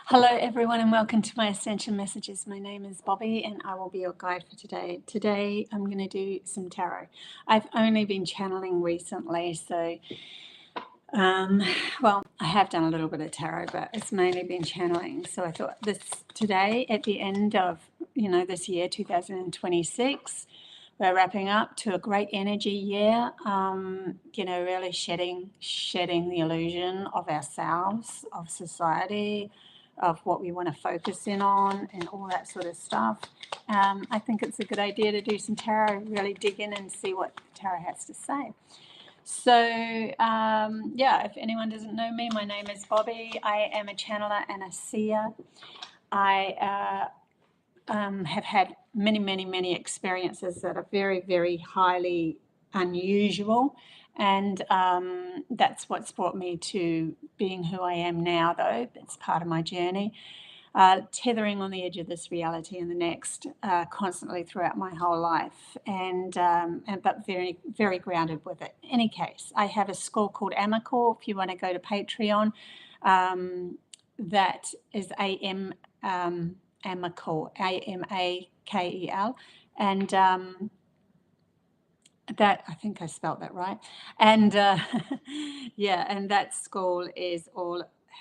Hello everyone and welcome to my Ascension messages. My name is Bobby and I will be your guide for today. Today I'm going to do some tarot. I've only been channeling recently, so well, I have done a little bit of tarot, but it's mainly been channeling. So I thought today at the end of this year 2026, we're wrapping up to a great energy year, really shedding the illusion of ourselves, of society, of what we want to focus in on and all that sort of stuff. I think it's a good idea to do some tarot, really dig in and see what the tarot has to say. So, if anyone doesn't know me, my name is Bobby. I am a channeler and a seer. I have had many experiences that are very, very highly unusual. And that's what's brought me to being who I am now, though. It's part of my journey. Tethering on the edge of this reality and the next constantly throughout my whole life, but very, very grounded with it. In any case, I have a school called AMAKEL. If you want to go to Patreon, that is AMAKEL, AMAKEL, and that, I think I spelt that right. And and that school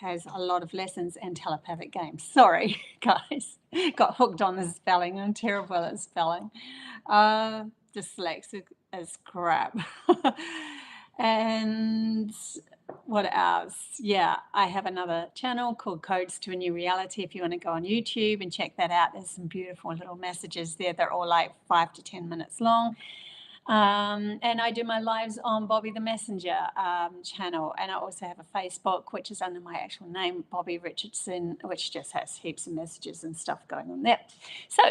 has a lot of lessons and telepathic games. Sorry, guys, got hooked on the spelling. I'm terrible at spelling. Dyslexic as crap. And what else? Yeah, I have another channel called Codes to a New Reality. If you want to go on YouTube and check that out, there's some beautiful little messages there. They're all like 5 to 10 minutes long. And I do my lives on Bobby the Messenger channel, and I also have a Facebook which is under my actual name, Bobby Richardson, which just has heaps of messages and stuff going on there. So,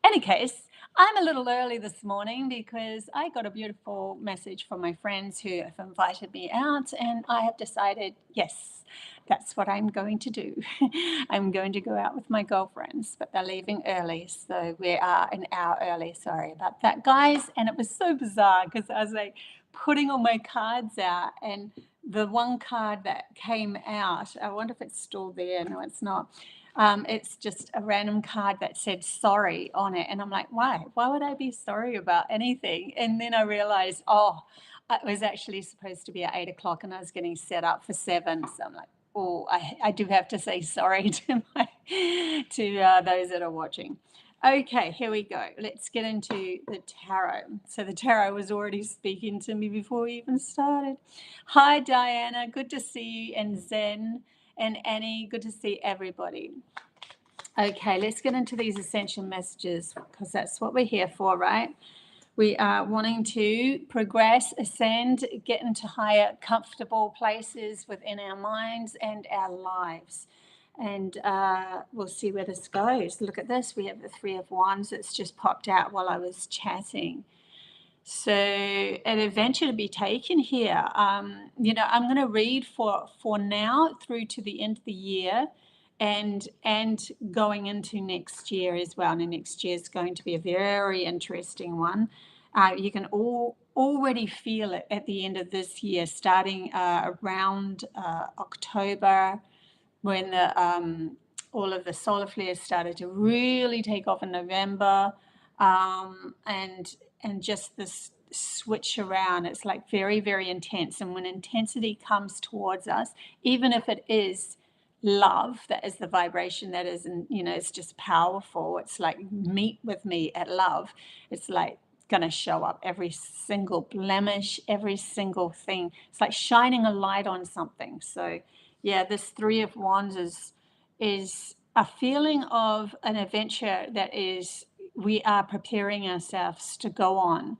any case, I'm a little early this morning because I got a beautiful message from my friends who have invited me out, and I have decided, yes, that's what I'm going to do. I'm going to go out with my girlfriends, but they're leaving early, so we are an hour early. Sorry about that, guys. And it was so bizarre because I was like putting all my cards out, and the one card that came out, I wonder if it's still there. No, it's not. It's just a random card that said sorry on it. And I'm like, why? Why would I be sorry about anything? And then I realized, it was actually supposed to be at 8 o'clock and I was getting set up for 7. So I'm like, I do have to say sorry to those that are watching. Okay, here we go. Let's get into the tarot. So the tarot was already speaking to me before we even started. Hi, Diana. Good to see you. And Zen and Annie. Good to see everybody. Okay, let's get into these ascension messages because that's what we're here for, right? We are wanting to progress, ascend, get into higher, comfortable places within our minds and our lives. And we'll see where this goes. Look at this. We have the Three of Wands that's just popped out while I was chatting. So an adventure to be taken here. I'm going to read for now through to the end of the year and going into next year as well. And next year is going to be a very interesting one. You can already feel it at the end of this year, starting around October, when all of the solar flares started to really take off in November, and just this switch around. It's like very, very intense. And when intensity comes towards us, even if it is love, that is the vibration that is, it's just powerful. It's like meet with me at love. It's like going to show up every single blemish, every single thing. It's like shining a light on something. So yeah, this Three of Wands is a feeling of an adventure that is, we are preparing ourselves to go on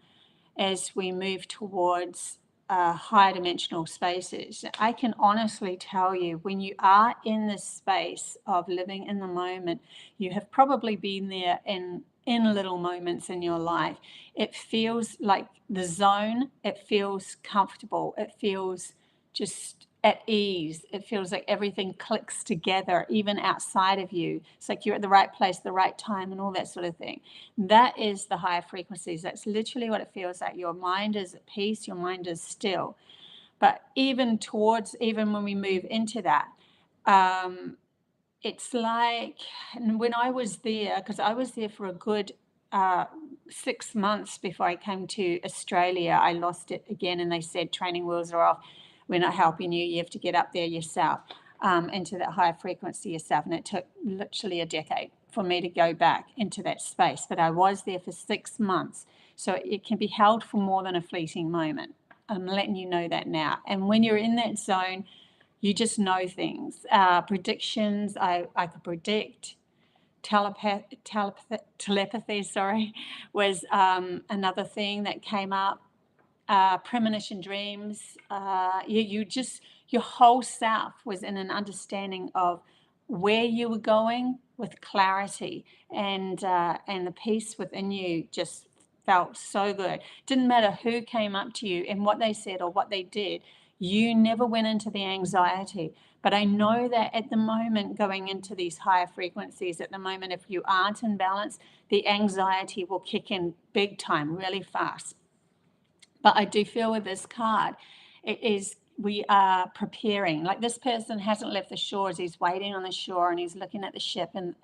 as we move towards higher dimensional spaces. I can honestly tell you, when you are in this space of living in the moment, you have probably been there in little moments in your life. It feels like the zone. It feels comfortable. It feels just at ease. It feels like everything clicks together, even outside of you. It's like you're at the right place, the right time, and all that sort of thing. That is the higher frequencies. That's literally what it feels like. Your mind is at peace. Your mind is still. But even when we move into that, it's like, and when I was there, because I was there for a good 6 months before I came to Australia, I lost it again, and they said training wheels are off. We're not helping you. You have to get up there yourself, into that higher frequency yourself. And it took literally a decade for me to go back into that space. But I was there for 6 months. So it can be held for more than a fleeting moment. I'm letting you know that now. And when you're in that zone, you just know things. Predictions, I could predict. Telepathy, sorry, was another thing that came up. Premonition dreams. You just, your whole self was in an understanding of where you were going with clarity, and the peace within you just felt so good. Didn't matter who came up to you and what they said or what they did. You never went into the anxiety. But I know that at the moment, going into these higher frequencies, at the moment, if you aren't in balance, the anxiety will kick in big time, really fast. But I do feel with this card, it is, we are preparing. Like, this person hasn't left the shores. He's waiting on the shore, and he's looking at the ship in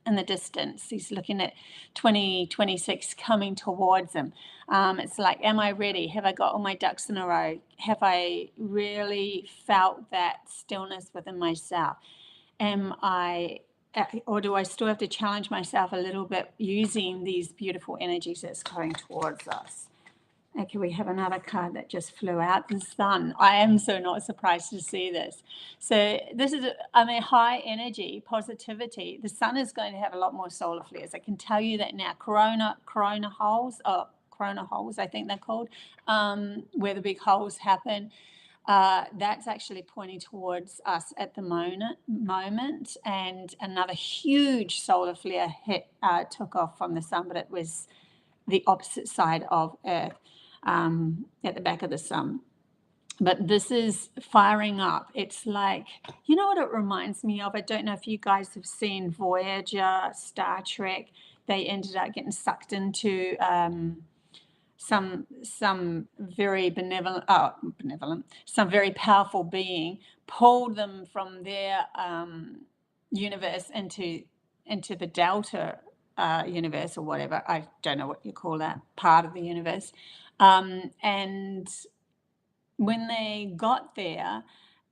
the distance. He's looking at 2026 coming towards him. It's like, am I ready? Have I got all my ducks in a row? Have I really felt that stillness within myself? Am I, or do I still have to challenge myself a little bit using these beautiful energies that's going towards us? Okay, we have another card that just flew out, the Sun. I am so not surprised to see this. So this is, high energy, positivity. The Sun is going to have a lot more solar flares. I can tell you that now. Corona holes, I think they're called, where the big holes happen. That's actually pointing towards us at the moment. And another huge solar flare took off from the Sun, but it was the opposite side of Earth. At the back of the Sun. But this is firing up. It's like, you know what it reminds me of? I don't know if you guys have seen Voyager, Star Trek. They ended up getting sucked into some very some very powerful being pulled them from their universe into the Delta universe, or whatever. I don't know what you call that part of the universe. And when they got there,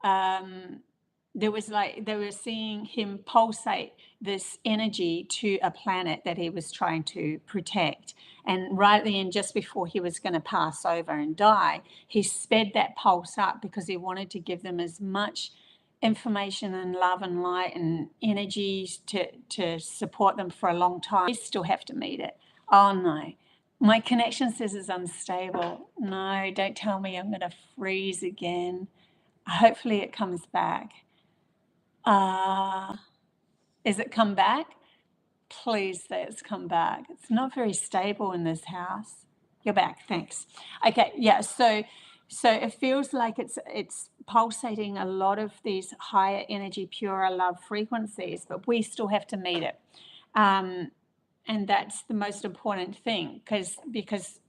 there was like, they were seeing him pulsate this energy to a planet that he was trying to protect. And right at the end, just before he was going to pass over and die, he sped that pulse up because he wanted to give them as much information and love and light and energies to support them for a long time. We still have to meet it. Oh no. My connection says it's unstable. No, don't tell me I'm going to freeze again. Hopefully it comes back. Is it come back? Please say it's come back. It's not very stable in this house. You're back. Thanks. Okay. Yeah. So it feels like it's pulsating a lot of these higher energy, purer love frequencies, but we still have to meet it. And that's the most important thing, because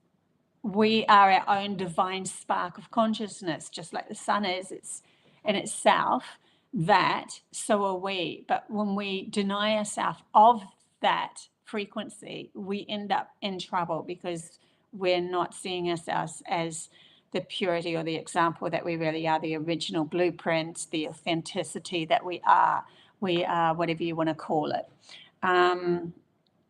we are our own divine spark of consciousness, just like the Sun is. It's in itself that, so are we. But when we deny ourselves of that frequency, we end up in trouble because we're not seeing ourselves as the purity or the example that we really are, the original blueprint, the authenticity that we are. We are whatever you want to call it.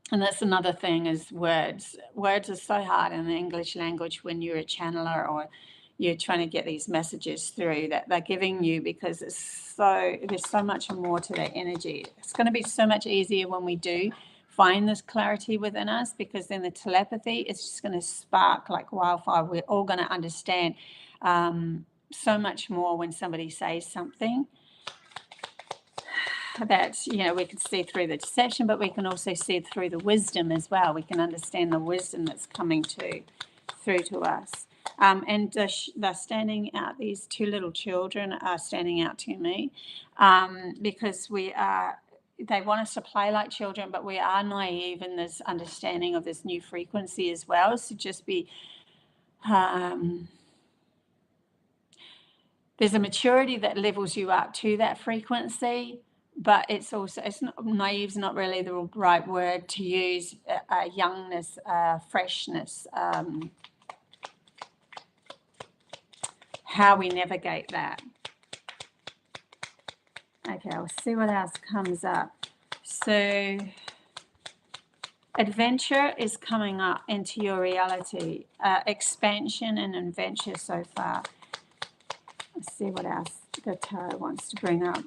And that's another thing, is words. Words are so hard in the English language when you're a channeler or you're trying to get these messages through that they're giving you, because there's so much more to that energy. It's going to be so much easier when we do find this clarity within us, because then the telepathy is just going to spark like wildfire. We're all going to understand so much more when somebody says something that, we can see through the deception, but we can also see through the wisdom as well. We can understand the wisdom that's coming through to us. And they're standing out, these two little children are standing out to me, because they want us to play like children, but we are naive in this understanding of this new frequency as well. So just be, there's a maturity that levels you up to that frequency, but it's also, it's not, naive's not really the right word to use. Youngness, freshness, how we navigate that. Okay, I'll see what else comes up. So adventure is coming up into your reality. Expansion and adventure so far. Let's see what else the tarot wants to bring up.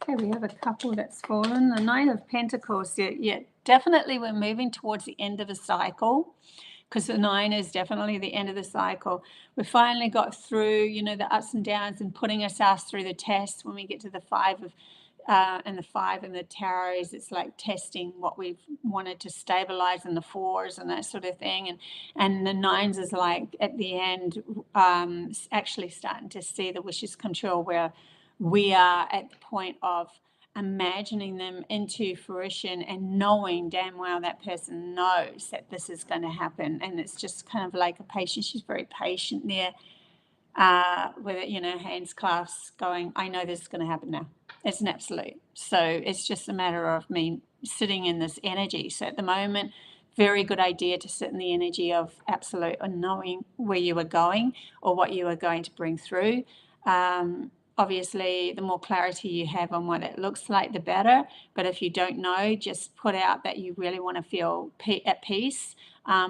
Okay, we have a couple that's fallen. The Knight of Pentacles. Yeah, definitely we're moving towards the end of a cycle, because the 9 is definitely the end of the cycle. We finally got through, you know, the ups and downs and putting ourselves through the test. When we get to the 5 of and the 5 and the Towers, it's like testing what we've wanted to stabilize, and the 4s and that sort of thing. And the 9s is like at the end, actually starting to see the wishes come true, where we are at the point of imagining them into fruition and knowing damn well that person knows that this is going to happen. And it's just kind of like a patient. She's very patient there, with it, you know, hands clasped, going, I know this is going to happen now. It's an absolute. So it's just a matter of me sitting in this energy. So at the moment, very good idea to sit in the energy of absolute, and knowing where you are going or what you are going to bring through. Obviously, the more clarity you have on what it looks like, the better. But if you don't know, just put out that you really want to feel at peace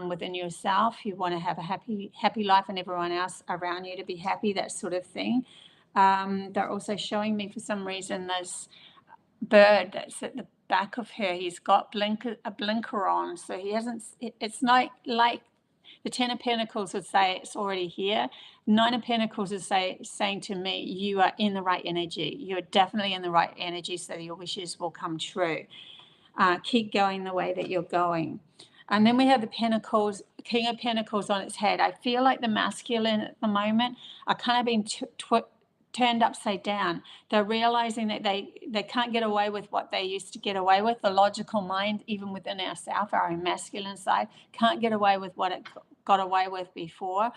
within yourself. You want to have a happy life, and everyone else around you to be happy, that sort of thing. They're also showing me, for some reason, this bird that's at the back of her. He's got a blinker on, so he hasn't. It's not like the 10 of Pentacles would say it's already here. 9 of Pentacles is saying to me, you are in the right energy. You're definitely in the right energy, so your wishes will come true. Keep going the way that you're going. And then we have the Pentacles, King of Pentacles on its head. I feel like the masculine at the moment are kind of being turned upside down. They're realizing that they can't get away with what they used to get away with. The logical mind, even within ourselves, our masculine side, can't get away with what it got away with before,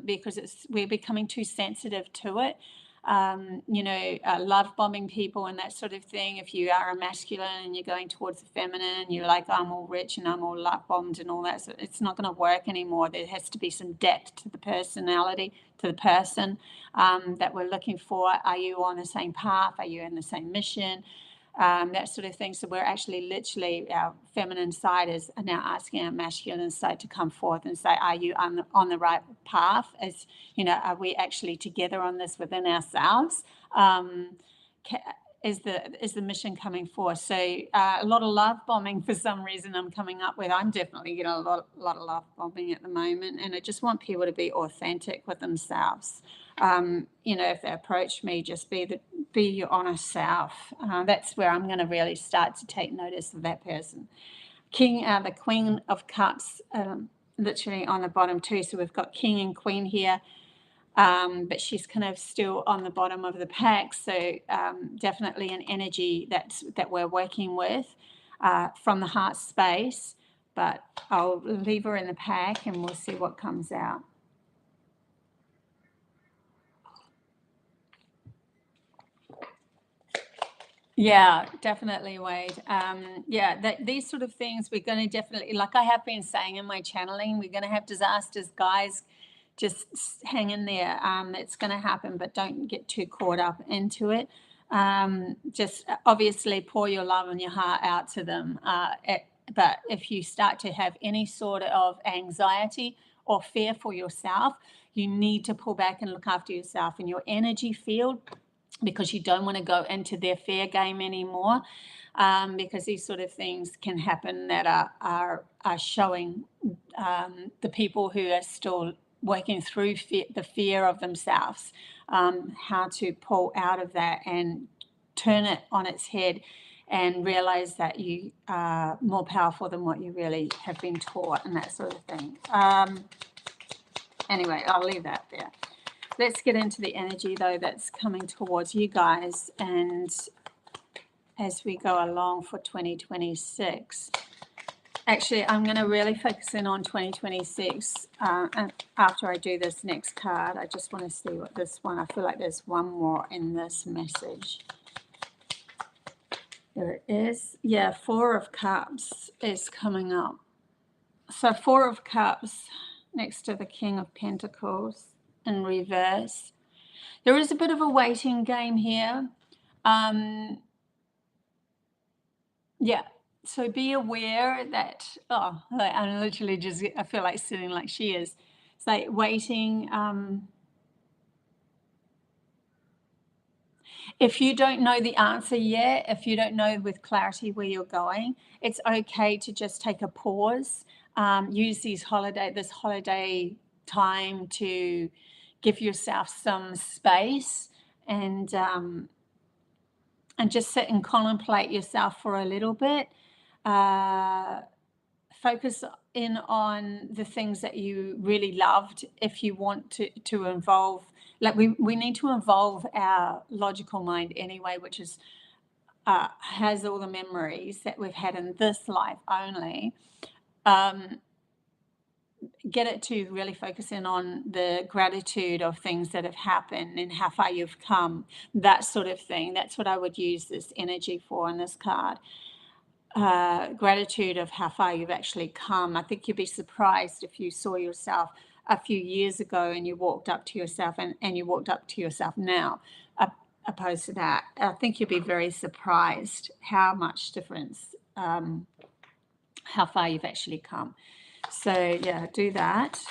because we're becoming too sensitive to it. Love bombing people and that sort of thing. If you are a masculine and you're going towards the feminine, you're like, I'm all rich and I'm all love bombed and all that. So it's not going to work anymore. There has to be some depth to the personality, to the person that we're looking for. Are you on the same path? Are you in the same mission? That sort of thing. So we're actually literally, our feminine side is now asking our masculine side to come forth and say, are you on the right path? As you know, are we actually together on this within ourselves? Is the mission coming forth? So a lot of love bombing for some reason I'm coming up with. I'm definitely getting a lot of love bombing at the moment, and I just want people to be authentic with themselves. If they approach me, just be your honest self. That's where I'm going to really start to take notice of that person. The Queen of Cups, literally on the bottom too. So we've got King and Queen here, but she's kind of still on the bottom of the pack. So definitely an energy that we're working with from the heart space. But I'll leave her in the pack and we'll see what comes out. Yeah, definitely, Wade. These sort of things we're going to definitely, like I have been saying in my channeling, we're going to have disasters, guys. Just hang in there. It's going to happen, but don't get too caught up into it. Just obviously pour your love and your heart out to them. But if you start to have any sort of anxiety or fear for yourself, you need to pull back and look after yourself in your energy field, because you don't want to go into their fear game anymore, because these sort of things can happen that are showing the people who are still working through the fear of themselves, how to pull out of that and turn it on its head and realize that you are more powerful than what you really have been taught, and that sort of thing. Anyway, I'll leave that there. Let's get into the energy, though, that's coming towards you guys, and as we go along for 2026. Actually, I'm going to really focus in on 2026. And after I do this next card, I just want to see what this one, I feel like there's one more in this message. There it is. Yeah, Four of Cups is coming up. So Four of Cups next to the King of Pentacles in reverse. There is a bit of a waiting game here. Yeah. So be aware that, I'm literally just, I feel like sitting like she is. It's like waiting. If you don't know the answer yet, if you don't know with clarity where you're going, it's okay to just take a pause. Use this holiday time to give yourself some space and just sit and contemplate yourself for a little bit. Focus in on the things that you really loved. If you want to involve, like we need to involve our logical mind anyway, which is has all the memories that we've had in this life only. Get it to really focus in on the gratitude of things that have happened and how far you've come, that sort of thing. That's what I would use this energy for in this card. Gratitude of how far you've actually come. I think you'd be surprised if you saw yourself a few years ago and you walked up to yourself and you walked up to yourself now, opposed to that. I think you'd be very surprised how much difference, how far you've actually come. So yeah, do that.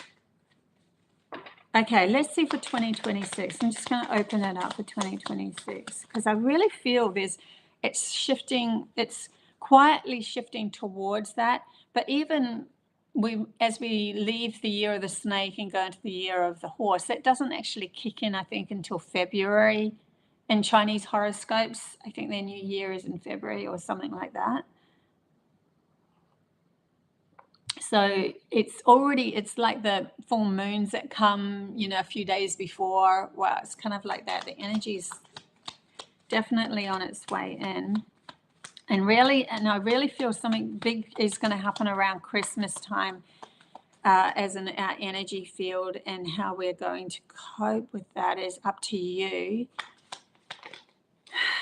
Okay, let's see for 2026. I'm just going to open it up for 2026 because I really feel it's shifting, it's quietly shifting towards that. But even as we leave the year of the snake and go into the year of the horse, that doesn't actually kick in, I think, until February in Chinese horoscopes. I think their new year is in February or something like that. So it's like the full moons that come, a few days before. Well, it's kind of like that. The energy's definitely on its way in. And I really feel something big is going to happen around Christmas time as in our energy field, and how we're going to cope with that is up to you.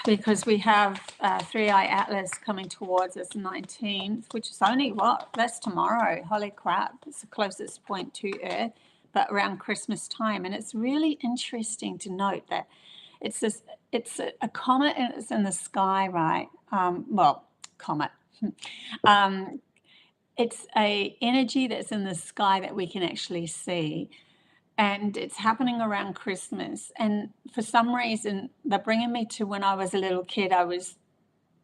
Because we have Three-Eye Atlas coming towards us 19th, which is only, that's tomorrow. Holy crap, it's the closest point to Earth, but around Christmas time. And it's really interesting to note that it's a comet and it's in the sky, right? Comet. It's a energy that's in the sky that we can actually see. And it's happening around Christmas. And for some reason, they're bringing me to when I was a little kid. I was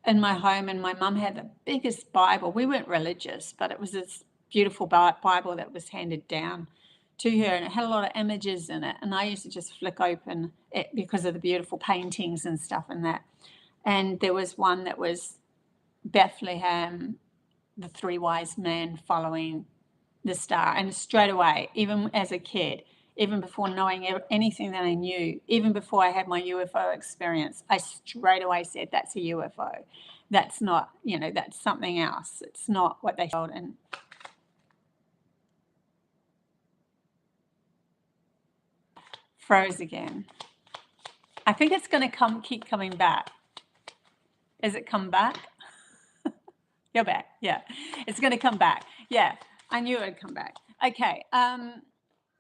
in my home and my mum had the biggest Bible. We weren't religious, but it was this beautiful Bible that was handed down to her. And it had a lot of images in it. And I used to just flick open it because of the beautiful paintings and stuff and that. And there was one that was Bethlehem, the three wise men following the star. And straight away, even as a kid, even before knowing anything that I knew, even before I had my UFO experience, I straight away said, that's a UFO. That's not, that's something else. It's not what they told. And froze again. I think it's going to keep coming back. Has it come back? You're back. Yeah, it's going to come back. Yeah, I knew it would come back. Okay.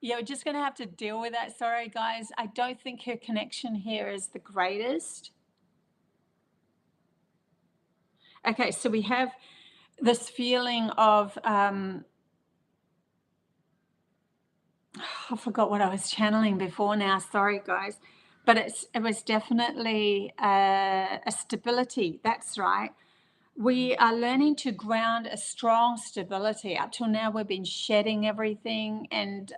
Yeah, we're just going to have to deal with that. Sorry, guys. I don't think her connection here is the greatest. Okay, so we have this feeling of, I forgot what I was channeling before now. Sorry, guys. But it was definitely a stability. That's right. We are learning to ground a strong stability. Up till now, we've been shedding everything and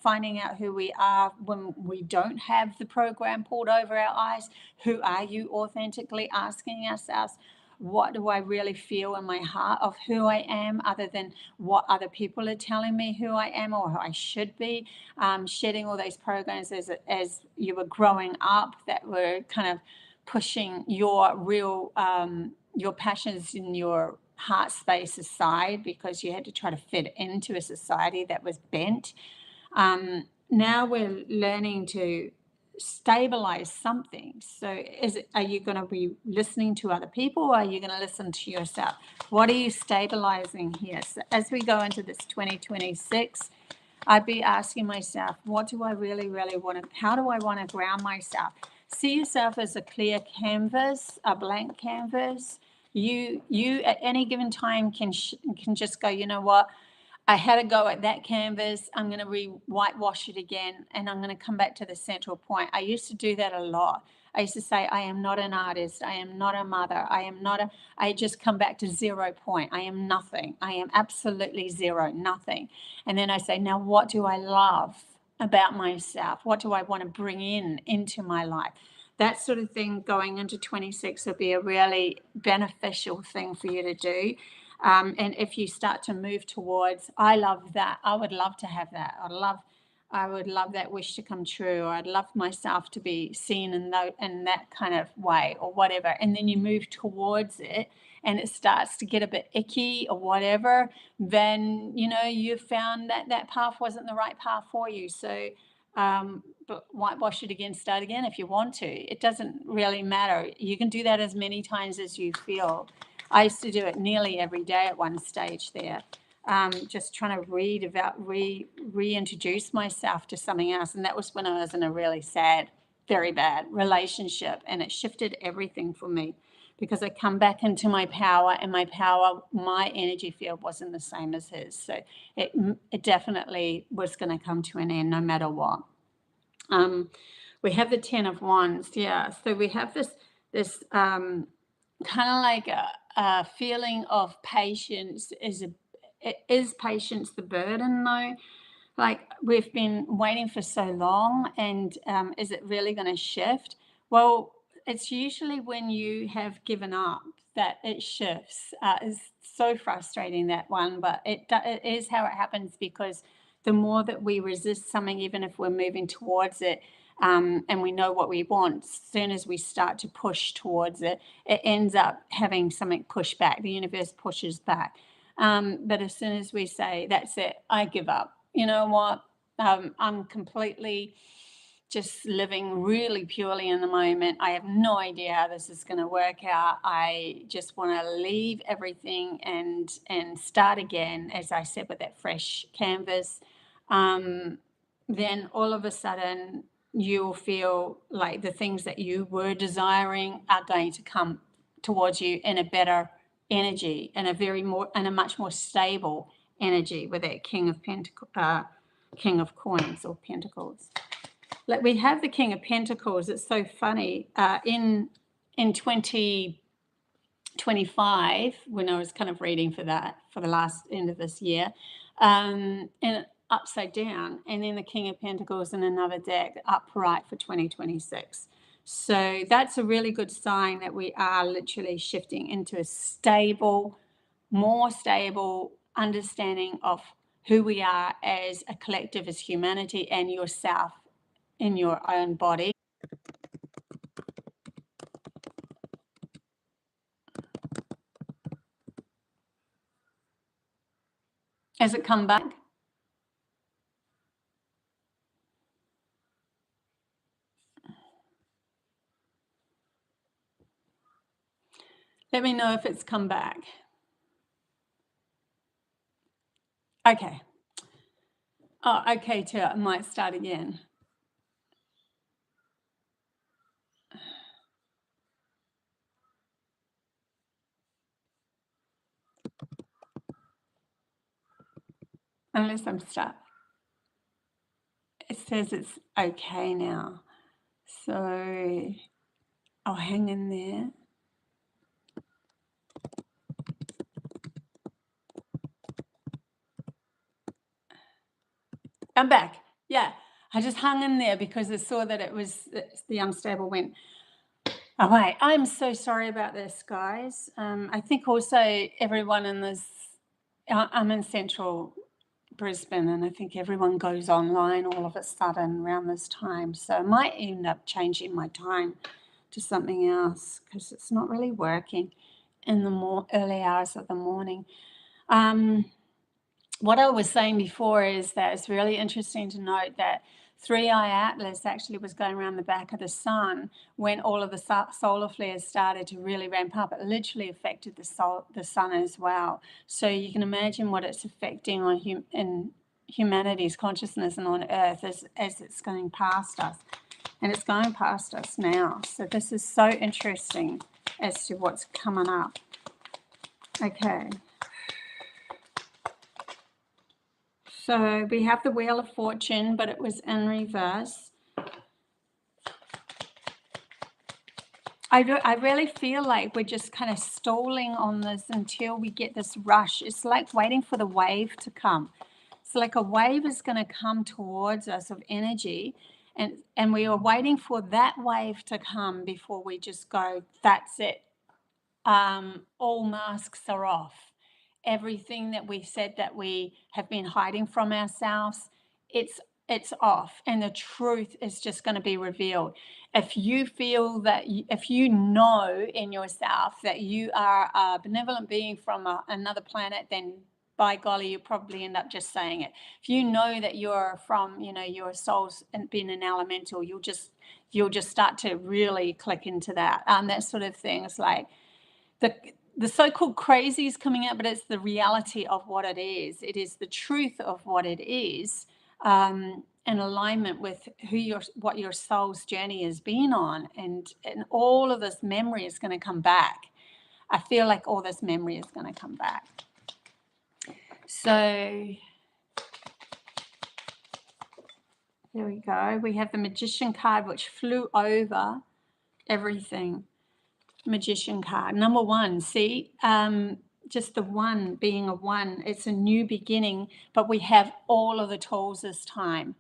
finding out who we are when we don't have the program pulled over our eyes. Who are you authentically? Asking ourselves, what do I really feel in my heart of who I am, other than what other people are telling me who I am or who I should be? Shedding all those programs as you were growing up that were kind of pushing your real your passions and your heart space aside because you had to try to fit into a society that was bent. Now we're learning to stabilize something. So are you going to be listening to other people, or are you going to listen to yourself? What are you stabilizing here? So as we go into this 2026, I'd be asking myself, what do I really, really want to, how do I want to ground myself? See yourself as a clear canvas, a blank canvas. You at any given time can just go, you know what? I had a go at that canvas. I'm going to whitewash it again, and I'm going to come back to the central point. I used to do that a lot. I used to say, I am not an artist. I am not a mother. I just come back to 0 point. I am nothing. I am absolutely zero, nothing. And then I say, now what do I love about myself? What do I want to bring into my life? That sort of thing going into 26 will be a really beneficial thing for you to do. And if you start to move towards, I love that, I would love to have that. I would love that wish to come true, or I'd love myself to be seen in that kind of way, or whatever. And then you move towards it and it starts to get a bit icky or whatever, then, you've found that path wasn't the right path for you. So, but whitewash it again, start again if you want to. It doesn't really matter. You can do that as many times as you feel. I used to do it nearly every day at one stage there, just trying to reintroduce myself to something else. And that was when I was in a really sad, very bad relationship, and it shifted everything for me because I come back into my power, and my energy field wasn't the same as his. So it definitely was going to come to an end no matter what. We have the 10 of Wands. Yeah. So we have this kind of like a feeling of patience. Is patience the burden though? Like, we've been waiting for so long, and is it really going to shift? Well, it's usually when you have given up that it shifts. It's so frustrating, that one, but it is how it happens, because the more that we resist something, even if we're moving towards it, and we know what we want, as soon as we start to push towards it, it ends up having something push back. The universe pushes back. But as soon as we say, that's it, I give up, you know what, I'm completely just living really purely in the moment. I have no idea how this is going to work out. I just want to leave everything and start again, as I said, with that fresh canvas. Then all of a sudden you'll feel like the things that you were desiring are going to come towards you in a better energy, and a much more stable energy, with that King of Coins or Pentacles. Like, we have the King of Pentacles. It's so funny. In 2025, when I was kind of reading for the last end of this year, and upside down, and then the King of Pentacles in another deck upright for 2026. So that's a really good sign that we are literally shifting into a more stable understanding of who we are as a collective, as humanity, and yourself in your own body. Has it come back? Let me know if it's come back. Okay. Oh, okay, too. I might start again. Unless I'm stuck. It says it's okay now. So I'll hang in there. I'm back. Yeah. I just hung in there because I saw that the unstable went away. I'm so sorry about this, guys. I think also everyone in this, I'm in central Brisbane, and I think everyone goes online all of a sudden around this time. So I might end up changing my time to something else because it's not really working. in the early hours of the morning. What I was saying before is that it's really interesting to note that 3i Atlas actually was going around the back of the sun when all of the solar flares started to really ramp up. It literally affected the sun as well. So you can imagine what it's affecting on in humanity's consciousness and on Earth as it's going past us. And it's going past us now. So this is so interesting as to what's coming up. Okay. So we have the Wheel of Fortune, but it was in reverse. I really feel like we're just kind of stalling on this until we get this rush. It's like waiting for the wave to come. It's like a wave is going to come towards us of energy, and we are waiting for that wave to come before we just go, that's it. All masks are off. Everything that we said that we have been hiding from ourselves, it's off, and the truth is just going to be revealed. If you feel that, if you know in yourself that you are a benevolent being from another planet, then by golly, you probably end up just saying it. If you know that you're from, your soul's been an elemental, you'll just start to really click into that. That sort of thing. It's like the so-called crazy is coming out, but it's the reality of what it is. It is the truth of what it is, in alignment with what your soul's journey has been on, and all of this memory is going to come back. I feel like all this memory is going to come back. So there we go. We have the Magician card, which flew over everything. Magician card. Number one, see, just the one being a one. It's a new beginning, but we have all of the tools this time.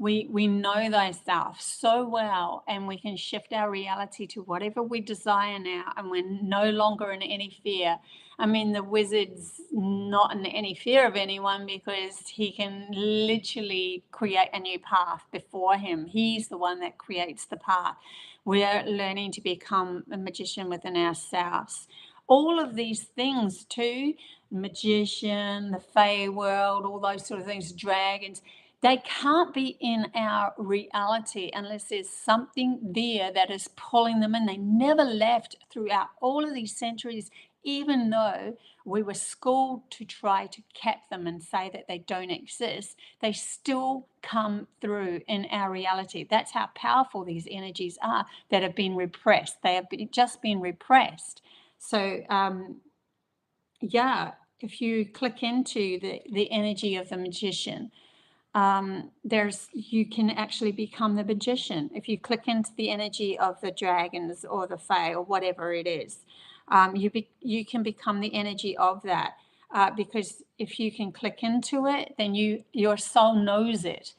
We know thyself so well, and we can shift our reality to whatever we desire now, and we're no longer in any fear. I mean, the wizard's not in any fear of anyone because he can literally create a new path before him. He's the one that creates the path. We're learning to become a magician within ourselves. All of these things too, magician, the Fae world, all those sort of things, dragons, they can't be in our reality unless there's something there that is pulling them in. They never left throughout all of these centuries, even though we were schooled to try to cap them and say that they don't exist. They still come through in our reality. That's how powerful these energies are that have been repressed. They have just been repressed. So, yeah, if you click into the energy of the magician, you can actually become the magician. If you click into the energy of the dragons or the Fae or whatever it is, you can become the energy of that, because if you can click into it, then your soul knows it.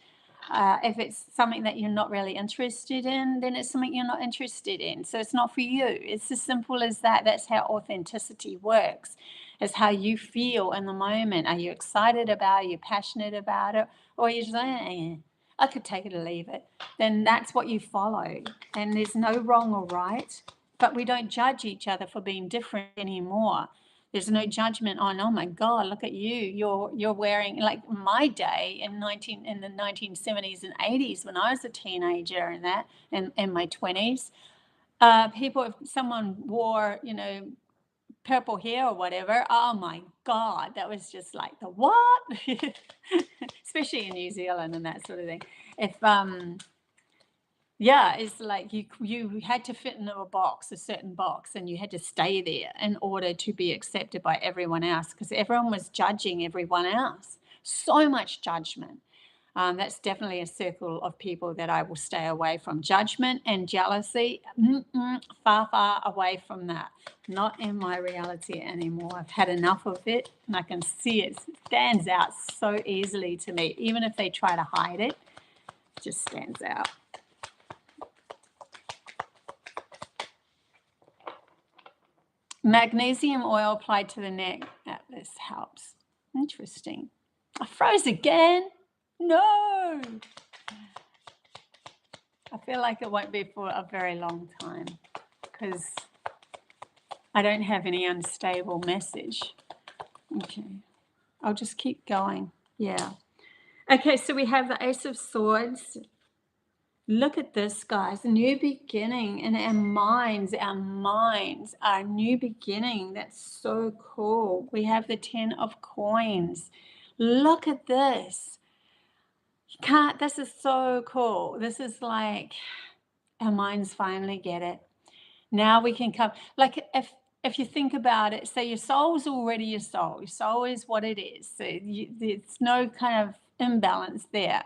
If it's something that you're not really interested in, then it's something you're not interested in. So it's not for you. It's as simple as that. That's how authenticity works. It's how you feel in the moment. Are you excited about it? Are you passionate about it? Or you're just like, I could take it or leave it. Then that's what you follow. And there's no wrong or right. But we don't judge each other for being different anymore. There's no judgment on, oh my God, look at you. You're wearing, like my day in the 1970s and 80s when I was a teenager and that, in my 20s, if someone wore, purple hair or whatever, oh my God, that was just like the what? Especially in New Zealand and that sort of thing. If yeah, it's like you had to fit into a certain box, and you had to stay there in order to be accepted by everyone else, because everyone was judging everyone else. So much judgment. That's definitely a circle of people that I will stay away from. Judgment and jealousy, far, far away from that. Not in my reality anymore. I've had enough of it, and I can see it stands out so easily to me. Even if they try to hide it, it just stands out. Magnesium oil applied to the neck. This helps. Interesting. I froze again. No. I feel like it won't be for a very long time, because I don't have any unstable message. Okay. I'll just keep going. Yeah. Okay, so we have the Ace of Swords. Look at this, guys. A new beginning in our minds, our new beginning. That's so cool. We have the 10 of Coins. Look at this. This is so cool. This is like our minds finally get it. Now we can come, like if you think about it, so your soul's already your soul. Your soul is what it is. So there's no kind of imbalance there.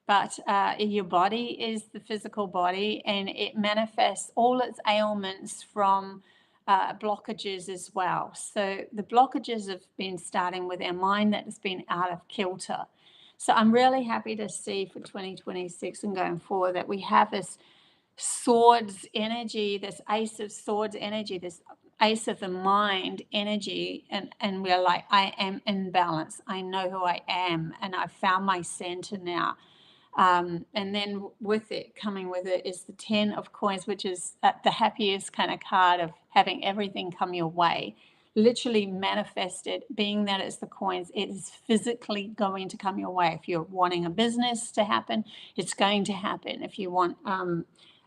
But your body is the physical body, and it manifests all its ailments from blockages as well. So the blockages have been starting with our mind that has been out of kilter. So I'm really happy to see for 2026 and going forward that we have this swords energy, this Ace of Swords energy, this Ace of the Mind energy, and we're like, I am in balance. I know who I am, and I've found my center now. And then with it, coming with it, is the 10 of Coins, which is the happiest kind of card of having everything come your way. Literally manifested, being that it's the coins, it is physically going to come your way. If you're wanting a business to happen, it's going to happen. If you want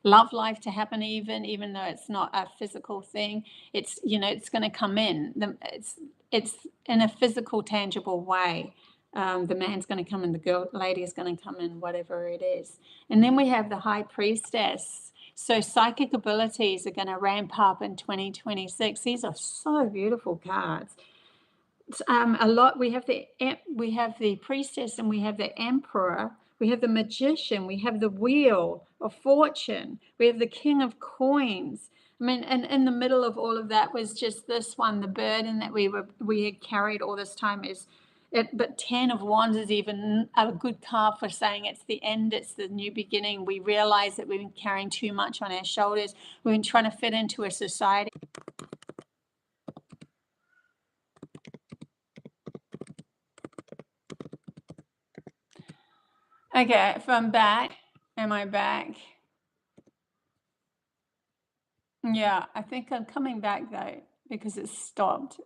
love life to happen, even though it's not a physical thing, it's, you know, it's going to come in. It's in a physical, tangible way. The man's going to come in, the lady is going to come in, whatever it is. And then we have the High Priestess. So psychic abilities are going to ramp up in 2026. These are so beautiful cards. A lot. We have the Priestess, and we have the Emperor. We have the Magician. We have the Wheel of Fortune. We have the King of Coins. I mean, and in the middle of all of that was just this one, the burden that we had carried all this time is it. But 10 of Wands is even a good card for saying it's the end, it's the new beginning. We realize that we've been carrying too much on our shoulders. We've been trying to fit into a society. Okay, if I'm back, am I back? Yeah, I think I'm coming back though, because it's stopped.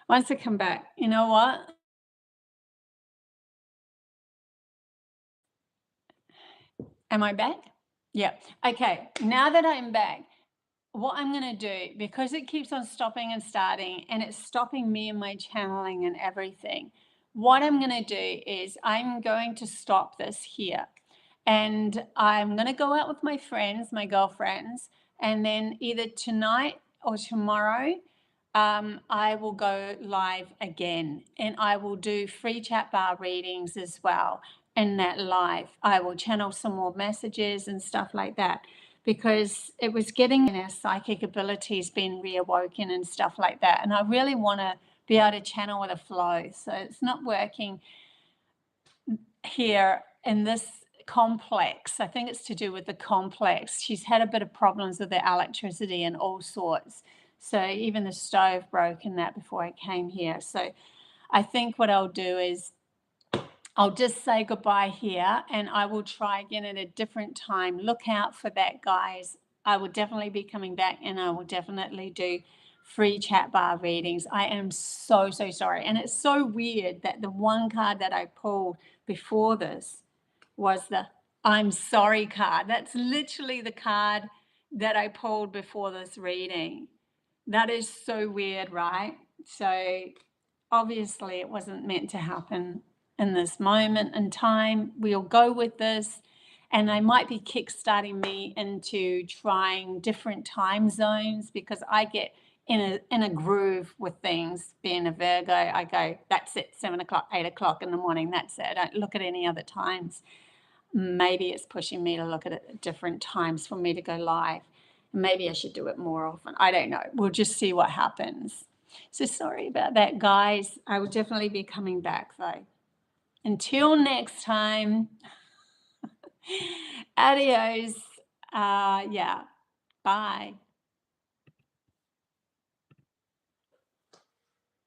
Once I come back, you know what? Am I back? Yeah. Okay, now that I'm back, what I'm going to do, because it keeps on stopping and starting, and it's stopping me in my channeling and everything, what I'm going to do is I'm going to stop this here. And I'm going to go out with my friends, my girlfriends, and then either tonight or tomorrow, I will go live again, and I will do free chat bar readings as well. In that live, I will channel some more messages and stuff like that, because it was getting our psychic abilities being reawoken and stuff like that. And I really want to be able to channel with a flow. So it's not working here in this complex. I think it's to do with the complex. She's had a bit of problems with the electricity and all sorts. So even the stove broke in that before I came here. So I think what I'll do is I'll just say goodbye here, and I will try again at a different time. Look out for that, guys. I will definitely be coming back, and I will definitely do free chat bar readings. I am so sorry. And it's so weird that the one card that I pulled before this was the I'm sorry card. That's literally the card that I pulled before this reading. That is so weird, right? So obviously it wasn't meant to happen in this moment in time. We'll go with this, and I might be kickstarting me into trying different time zones, because I get in a groove with things. Being a Virgo, I go, that's it, 7 o'clock, 8 o'clock in the morning, that's it. I don't look at any other times. Maybe it's pushing me to look at it at different times for me to go live. Maybe I should do it more often. I don't know. We'll just see what happens. So sorry about that, guys. I will definitely be coming back though. Until next time, adios. Yeah, bye.